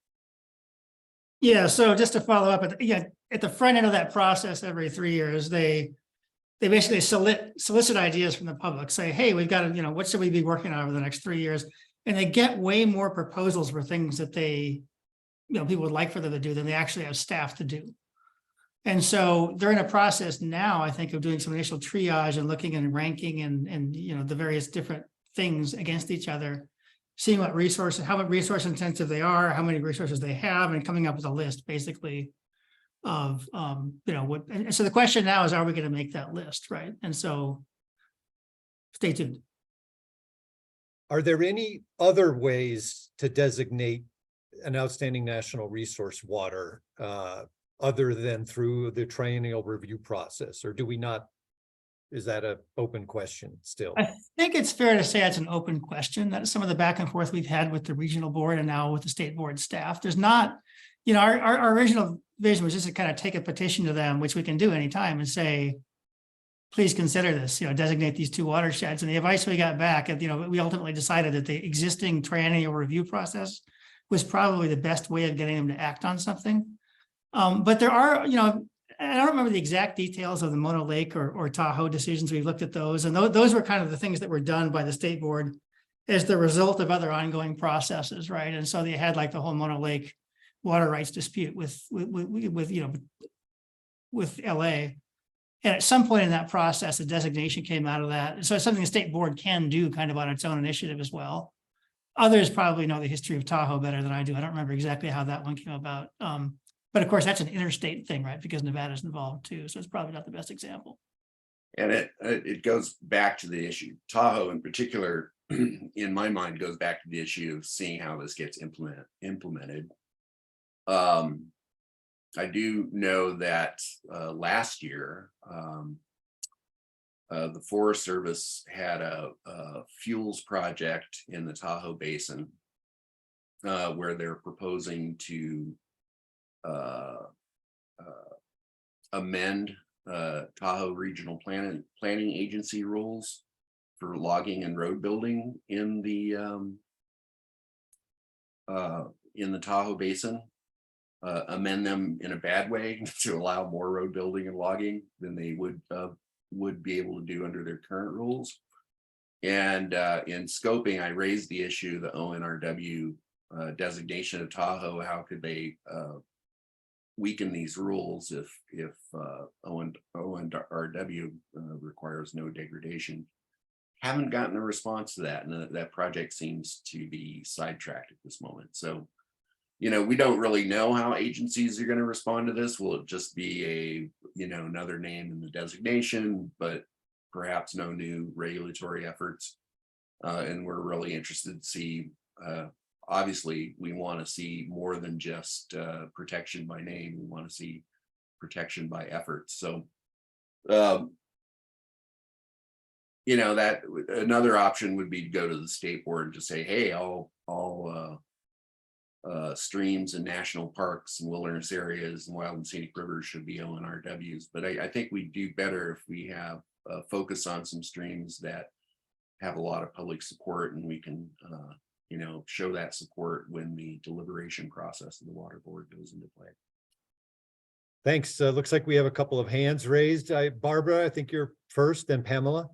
Yeah, so just to follow up, at the front end of that process, every 3 years, they basically solicit ideas from the public, say, hey, we've got to, what should we be working on over the next 3 years? And they get way more proposals for things that they, people would like for them to do than they actually have staff to do. And so they're in a process now, I think, of doing some initial triage and looking and ranking and the various different things against each other, seeing what resources, how much resource intensive they are, how many resources they have, and coming up with a list basically of what. And so the question now is, are we going to make that list, right? And so stay tuned. Are there any other ways to designate an outstanding national resource water other than through the triennial review process, or do we not? Is that an open question still? I think it's fair to say it's an open question. That's some of the back and forth we've had with the regional board and now with the state board staff. There's not, our original vision was just to kind of take a petition to them, which we can do anytime, and say, please consider this, designate these 2 watersheds. And the advice we got back, we ultimately decided that the existing triennial review process was probably the best way of getting them to act on something. But there are, I don't remember the exact details of the Mono Lake or Tahoe decisions. We've looked at those, and those were kind of the things that were done by the state board as the result of other ongoing processes, right? And so they had like the whole Mono Lake water rights dispute with LA. And at some point in that process, a designation came out of that. So it's something the state board can do kind of on its own initiative as well. Others probably know the history of Tahoe better than I do. I don't remember exactly how that one came about. But of course, that's an interstate thing, right? Because Nevada's involved too. So it's probably not the best example. And it goes back to the issue. Tahoe in particular, in my mind, goes back to the issue of seeing how this gets implemented. I do know that last year, the Forest Service had a fuels project in the Tahoe Basin where they're proposing to amend Tahoe Regional Planning Agency rules for logging and road building in the Tahoe Basin. Amend them in a bad way to allow more road building and logging than they would be able to do under their current rules. And in scoping, I raised the issue, the ONRW designation of Tahoe. How could they weaken these rules if ONRW requires no degradation? Haven't gotten a response to that, and that project seems to be sidetracked at this moment. So, you know, we don't really know how agencies are going to respond to this. Will it just be a, you know, another name in the designation, but perhaps no new regulatory efforts? And we're really interested to see, obviously, we want to see more than just protection by name. We want to see protection by efforts. So, you know, that another option would be to go to the state board and just say, hey, all streams and national parks and wilderness areas and wild and scenic rivers should be ONRWs. But I think we do better if we have focus on some streams that have a lot of public support, and we can you know, show that support when the deliberation process of the water board goes into play. Thanks. Looks like we have a couple of hands raised. Barbara, I think you're first, then Pamela.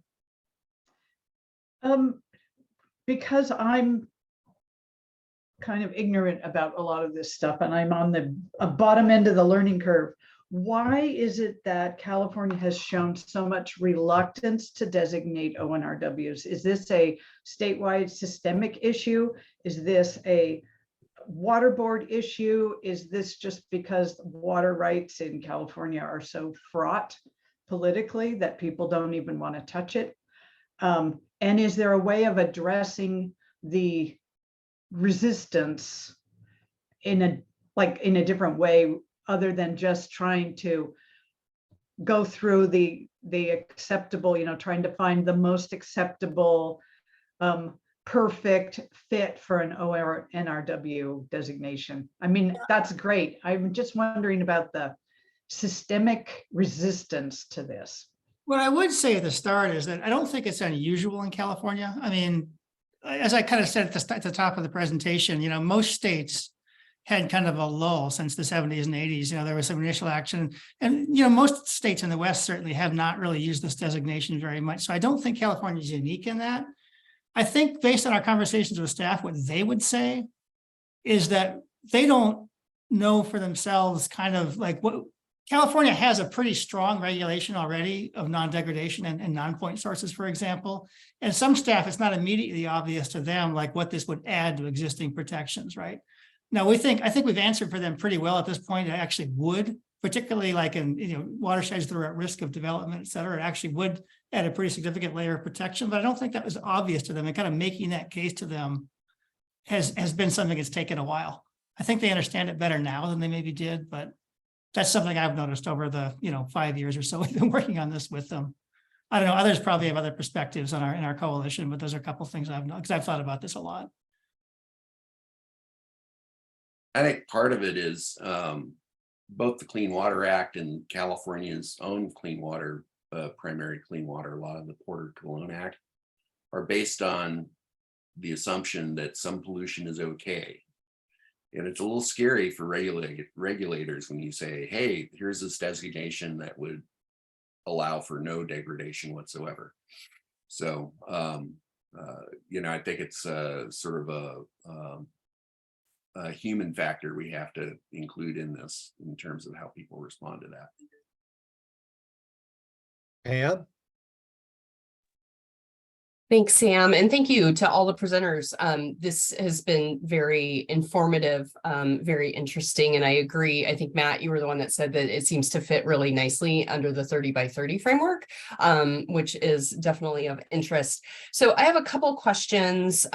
Because I'm kind of ignorant about a lot of this stuff and I'm on the bottom end of the learning curve, why is it that California has shown so much reluctance to designate ONRWs? Is this a statewide systemic issue? Is this a water board issue? Is this just because water rights in California are so fraught politically that people don't even want to touch it? And is there a way of addressing the resistance in a different way, other than just trying to go through the acceptable, you know, trying to find the most acceptable, perfect fit for an ONRW designation? I mean, that's great. I'm just wondering about the systemic resistance to this. What I would say at the start is that I don't think it's unusual in California. I mean, as I kind of said at the top of the presentation, you know, most states had kind of a lull since the 70s and 80s. You know, there was some initial action, and, you know, most states in the West certainly have not really used this designation very much. So I don't think California is unique in that. I think based on our conversations with staff, what they would say is that they don't know for themselves kind of like what California has a pretty strong regulation already of non-degradation and non-point sources, for example. And some staff, it's not immediately obvious to them like what this would add to existing protections, right? Now, I think we've answered for them pretty well at this point. It actually would, particularly like in, you know, watersheds that are at risk of development, et cetera, it actually would add a pretty significant layer of protection. But I don't think that was obvious to them, and kind of making that case to them has been something that's taken a while. I think they understand it better now than they maybe did, but that's something I've noticed over the, you know, 5 years or so we've been working on this with them. I don't know, others probably have other perspectives on in our coalition, but those are a couple of things I've known, because I've thought about this a lot. I think part of it is both the Clean Water Act and California's own clean water, primary clean water law, the Porter-Cologne Act, are based on the assumption that some pollution is okay. And it's a little scary for regulators when you say, hey, here's this designation that would allow for no degradation whatsoever. So, you know, I think it's sort of a human factor we have to include in this in terms of how people respond to that. Pam? Thanks, Sam, and thank you to all the presenters. This has been very informative, very interesting, and I agree. I think, Matt, you were the one that said that it seems to fit really nicely under the 30 by 30 framework, which is definitely of interest. So I have a couple questions.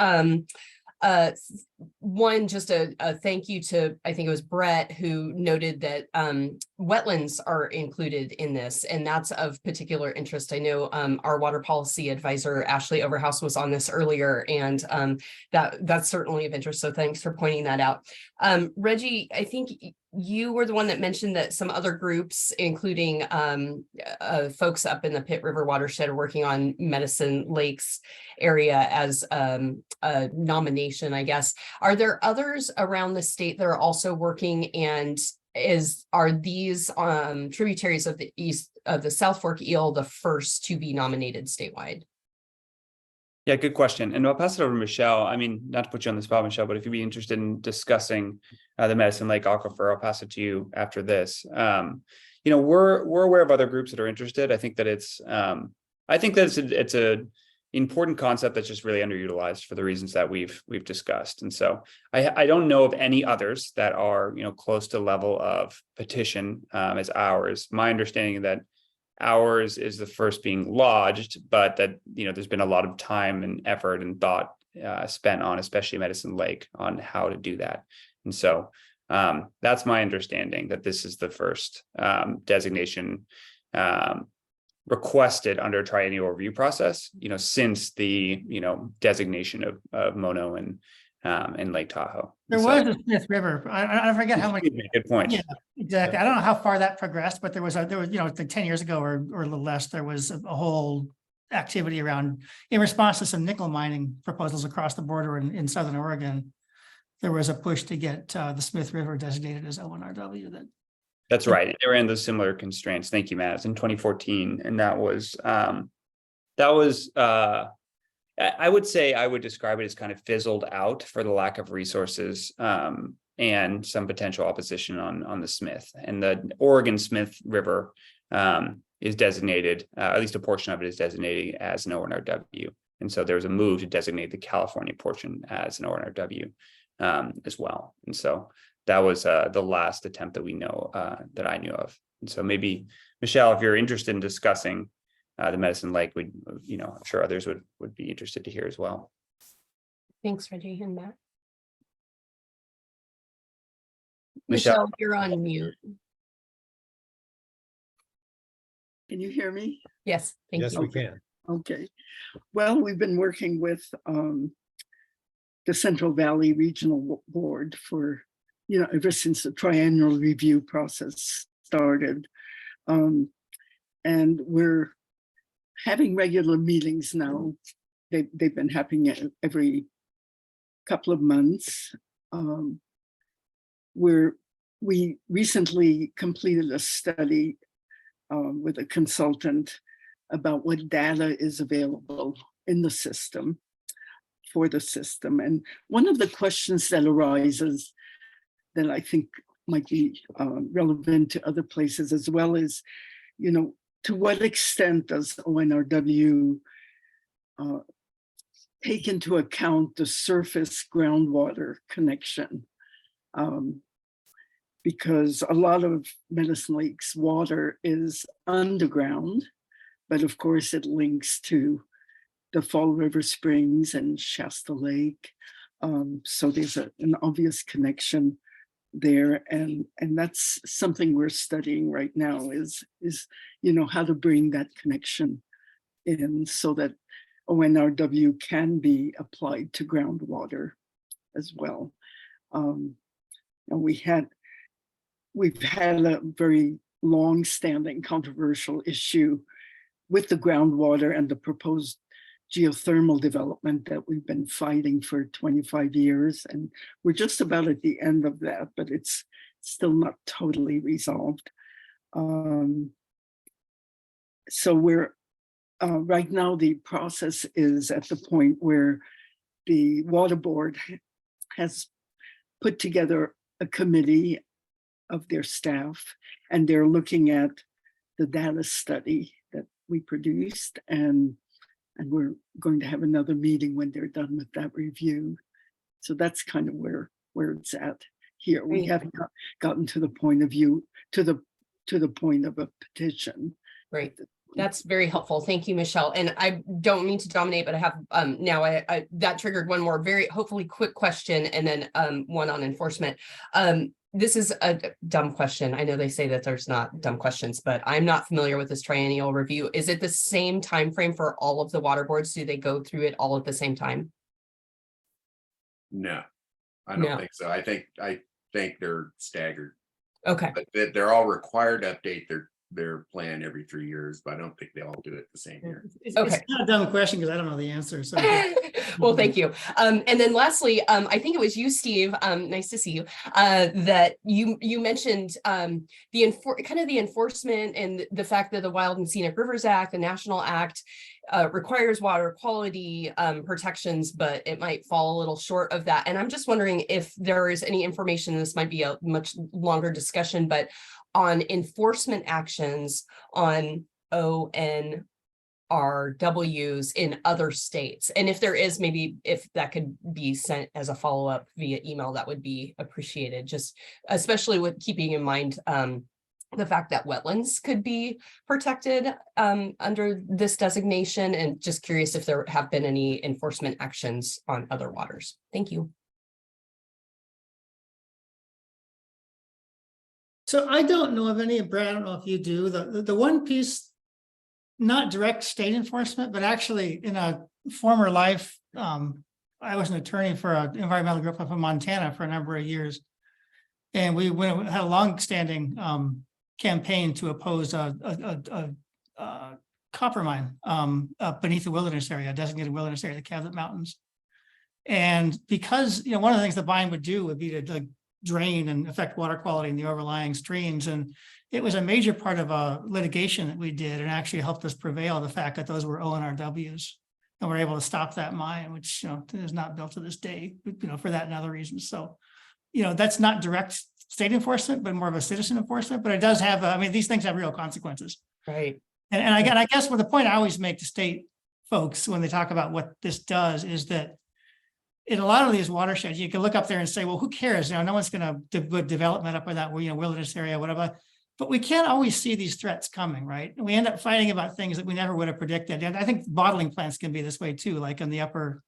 One, just a thank you to, I think it was Brett, who noted that wetlands are included in this, and that's of particular interest. I know our water policy advisor, Ashley Overhouse, was on this earlier, and that's certainly of interest. So thanks for pointing that out. Reggie, I think you were the one that mentioned that some other groups, including folks up in the Pitt River watershed, are working on Medicine Lakes area as a nomination, I guess. Are there others around the state that are also working, and are these tributaries of the South Fork Eel the first to be nominated statewide? Yeah, good question. And I'll pass it over to Michelle. I mean, not to put you on the spot, Michelle, but if you'd be interested in discussing the Medicine Lake Aquifer, I'll pass it to you after this. We're aware of other groups that are interested. I think that it's a important concept that's just really underutilized for the reasons that we've discussed. And so I don't know of any others that are, close to level of petition as ours. My understanding is that ours is the first being lodged, but that, there's been a lot of time and effort and thought spent on, especially Medicine Lake, on how to do that. And so that's my understanding, that this is the first designation requested under a triennial review process, since the, designation of Mono and Lake Tahoe. There was a Smith River. I forget how many. Good point. Yeah, exactly. I don't know how far that progressed, but there was, like 10 years ago or a little less, there was a whole activity around, in response to some nickel mining proposals across the border in Southern Oregon. There was a push to get the Smith River designated as ONRW. That's right. They were in those similar constraints. Thank you, Matt. It's in 2014. And that was I would say, I would describe it as kind of fizzled out for the lack of resources and some potential opposition on the Smith. And the Oregon Smith River is designated, at least a portion of it is designated as an ONRW. And so there was a move to designate the California portion as an ONRW as well. And so that was the last attempt that we know, that I knew of. And so maybe, Michelle, if you're interested in discussing the Medicine Lake, I'm sure others would be interested to hear as well. Thanks, Reggie and Matt. Michelle, you're on mute. Can you hear me? Yes, thank Yes, you. we can. Okay. Well, we've been working with the Central Valley Regional Board for, ever since the triennial review process started. And we're having regular meetings now. They've been happening every couple of months. We recently completed a study with a consultant about what data is available in the system, for the system. And one of the questions that arises that I think might be relevant to other places as well is, to what extent does ONRW take into account the surface groundwater connection? Because a lot of Medicine Lake's water is underground, but of course it links to the Fall River Springs and Shasta Lake. So there's an obvious connection there, and that's something we're studying right now is how to bring that connection in so that ONRW can be applied to groundwater as well. And we've had a very long-standing controversial issue with the groundwater and the proposed geothermal development that we've been fighting for 25 years. And we're just about at the end of that, but it's still not totally resolved. So we're, right now the process is at the point where the water board has put together a committee of their staff, and they're looking at the data study that we produced and And we're going to have another meeting when they're done with that review. So that's kind of where it's at here. We Great. haven't gotten to the point of view, to the point of a petition. Right. That's very helpful. Thank you, Michelle. And I don't mean to dominate, but I have now I that triggered one more very hopefully quick question, and then one on enforcement. This is a dumb question. I know they say that there's not dumb questions, but I'm not familiar with this triennial review. Is it the same time frame for all of the water boards? Do they go through it all at the same time? No, I don't think so. I think they're staggered, Okay. but they're all required to update their plan every 3 years, but I don't think they all do it the same year. It's Okay. not a dumb question because I don't know the answer. So Well, thank you. And then lastly, I think it was you, Steve, nice to see you, that you mentioned kind of the enforcement and the fact that the Wild and Scenic Rivers Act, the National Act, requires water quality protections, but it might fall a little short of that. And I'm just wondering if there is any information, this might be a much longer discussion, but on enforcement actions on ONRWs in other states. And if there is, maybe if that could be sent as a follow-up via email, that would be appreciated, just especially with keeping in mind the fact that wetlands could be protected under this designation, and just curious if there have been any enforcement actions on other waters. Thank you. So I don't know of any, Brad, I don't know if you do, the one piece, not direct state enforcement, but actually in a former life, I was an attorney for an environmental group up in Montana for a number of years. And we had a long-standing campaign to oppose a copper mine beneath the wilderness area, a designated wilderness area, the Cabot Mountains. And because, one of the things the mine would do would be to drain and affect water quality in the overlying streams. And it was a major part of a litigation that we did, and actually helped us prevail the fact that those were ONRWs. And we're able to stop that mine, which, is not built to this day, for that and other reasons. So, that's not direct state enforcement, but more of a citizen enforcement, but it does have, these things have real consequences. Right. And I guess the point I always make to state folks when they talk about what this does is that in a lot of these watersheds, you can look up there and say, well, who cares? No one's going to put development up in that, wilderness area, whatever. But we can't always see these threats coming, right? And we end up fighting about things that we never would have predicted. And I think bottling plants can be this way too, like in the upper,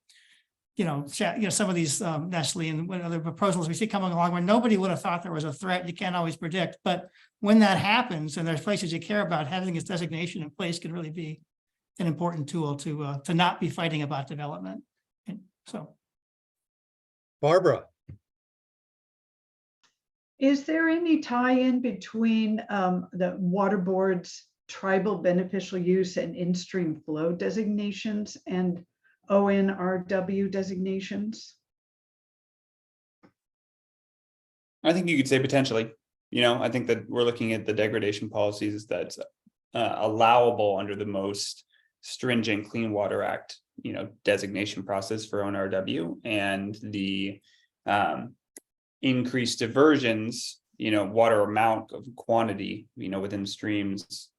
some of these Nestle and what other proposals we see coming along where nobody would have thought there was a threat. You can't always predict, but when that happens and there's places you care about, having this designation in place can really be an important tool to not be fighting about development. And so. Barbara. Is there any tie-in between the water board's tribal beneficial use and in-stream flow designations and ONRW designations? I think you could say potentially. I think that we're looking at the degradation policies that's allowable under the most stringent Clean Water Act, designation process for ONRW, and the increased diversions, water amount of quantity, within streams,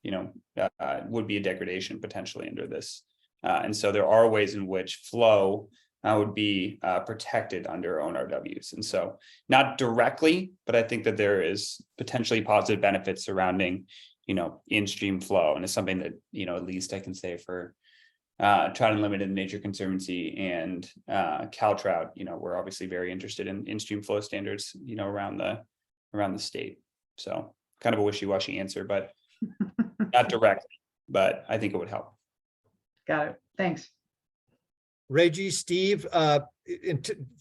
would be a degradation potentially under this. And so there are ways in which flow would be protected under ONRWs. And so not directly, but I think that there is potentially positive benefits surrounding, in-stream flow. And it's something that, at least I can say for Trout Unlimited, Nature Conservancy, and Cal Trout, we're obviously very interested in in-stream flow standards, around the state. So kind of a wishy-washy answer, but not directly, but I think it would help. Got it. Thanks. Reggie, Steve,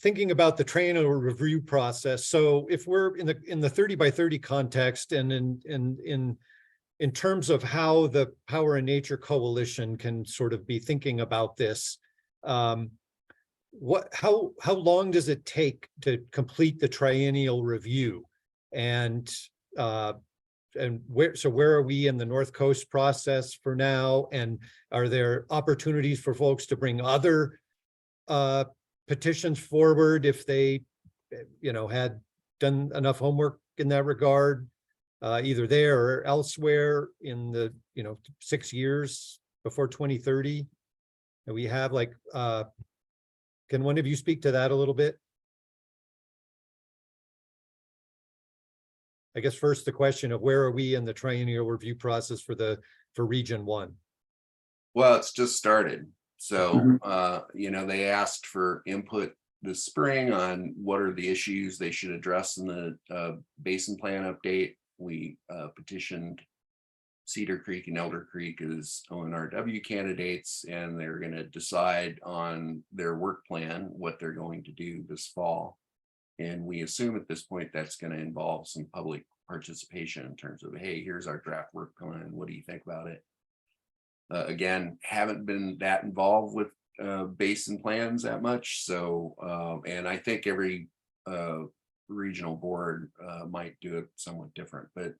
thinking about the triennial review process. So if we're in the 30 by 30 context, and in terms of how the Power and Nature Coalition can sort of be thinking about this, how long does it take to complete the triennial review, and where are we in the North Coast process for now? And are there opportunities for folks to bring other petitions forward if they, had done enough homework in that regard, either there or elsewhere in the, 6 years before 2030? And we have like, can one of you speak to that a little bit? I guess first the question of where are we in the triennial review process for Region 1? Well, it's just started. So, Mhm. you know, they asked for input this spring on what are the issues they should address in the basin plan update. We petitioned Cedar Creek and Elder Creek as ONRW candidates, and they're going to decide on their work plan, what they're going to do this fall. And we assume at this point that's going to involve some public participation in terms of, hey, here's our draft work plan. What do you think about it? Again, haven't been that involved with basin plans that much. So, and I think every regional board might do it somewhat different. But,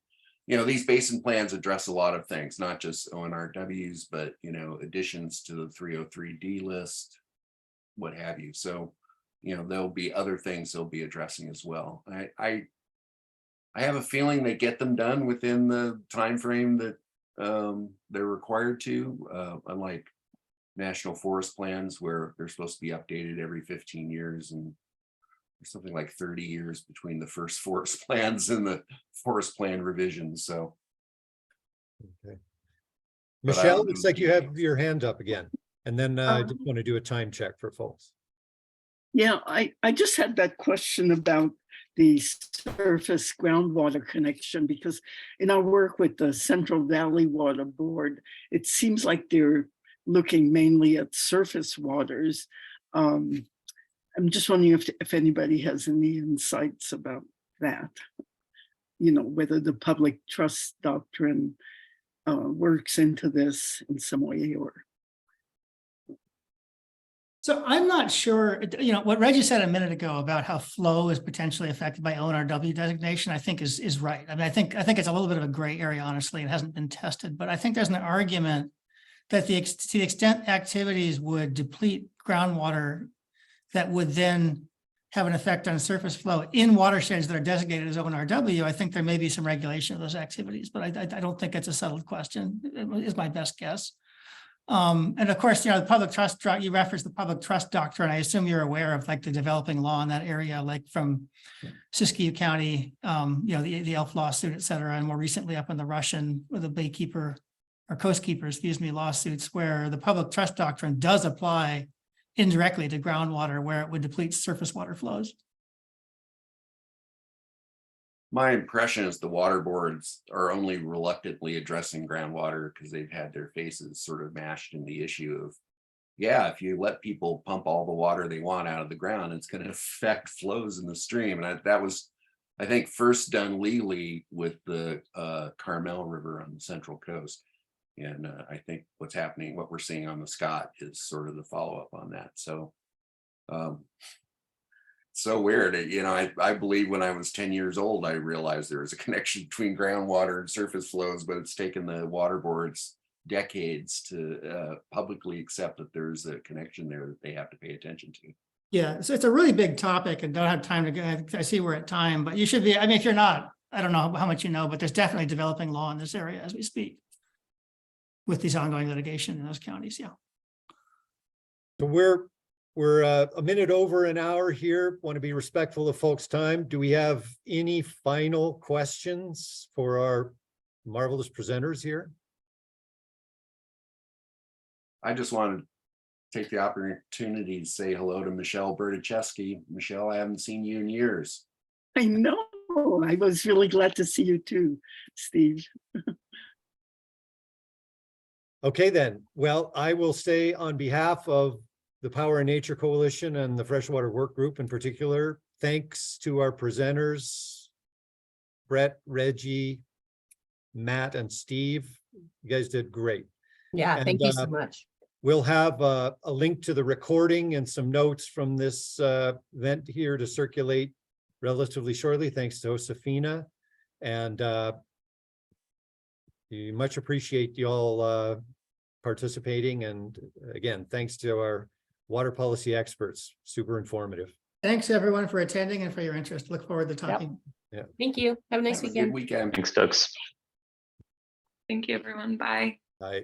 you know, these basin plans address a lot of things, not just ONRWs, but, you know, additions to the 303D list, what have you. So, you know, there'll be other things they'll be addressing as well. I have a feeling they get them done within the time frame that they're required to, unlike national forest plans where they're supposed to be updated every 15 years, and there's something like 30 years between the first forest plans and the forest plan revisions. So, Okay. But I Michelle, don't looks know like you have your hand up again. And then I just want to do a time check for folks. Yeah, I just had that question about the surface groundwater connection, because in our work with the Central Valley Water Board, it seems like they're looking mainly at surface waters. I'm just wondering if anybody has any insights about that. You know, whether the public trust doctrine works into this in some way or. So I'm not sure, you know, what Reggie said a minute ago about how flow is potentially affected by ONRW designation, I think is right. I mean, I think it's a little bit of a gray area, honestly. It hasn't been tested, but I think there's an argument that to the extent activities would deplete groundwater, that would then have an effect on surface flow in watersheds that are designated as ONRW, I think there may be some regulation of those activities, but I don't think it's a settled question, is my best guess. And of course, you know, the public trust, you referenced the public trust doctrine. I assume you're aware of like the developing law in that area, like from Siskiyou County, you know, the Elf lawsuit, et cetera, and more recently up in the Russian with the Baykeeper or Coastkeeper, excuse me, lawsuits, where the public trust doctrine does apply indirectly to groundwater where it would deplete surface water flows. my impression is the water boards are only reluctantly addressing groundwater because they've had their faces sort of mashed in the issue of, yeah, if you let people pump all the water they want out of the ground, it's going to affect flows in the stream. And that was, I think, first done legally with the Carmel River on the Central Coast. And I think what's happening, what we're seeing on the Scott is sort of the follow-up on that. So so weird. You know, I believe when I was 10 years old, I realized there was a connection between groundwater and surface flows, but it's taken the water boards decades to publicly accept that there's a connection there that they have to pay attention to. Yeah, so it's a really big topic and don't have time to go. I see we're at time, but you should be, I mean, if you're not, I don't know how much you know, but there's definitely developing law in this area as we speak with these ongoing litigation in those counties. Yeah. So we're a minute over an hour here. Want to be respectful of folks' time. Do we have any final questions for our marvelous presenters here? I just want to take the opportunity to say hello to Michelle Berdichevsky. Michelle, I haven't seen you in years. I know. I was really glad to see you too, Steve. Okay, then. Well, I will say on behalf of the Power and Nature Coalition and the Freshwater Work Group in particular, thanks to our presenters, Brett, Reggie, Matt, and Steve. You guys did great. Yeah, And, thank you so much. We'll have a link to the recording and some notes from this event here to circulate relatively shortly, thanks to Josefina. And we much appreciate y'all participating. And again, thanks to our water policy experts, super informative. Thanks everyone for attending and for your interest. Look forward to talking. Yeah. Thank you. Have a nice Have a good weekend. weekend. Thanks, Stokes. Thank you, everyone. Bye. Bye.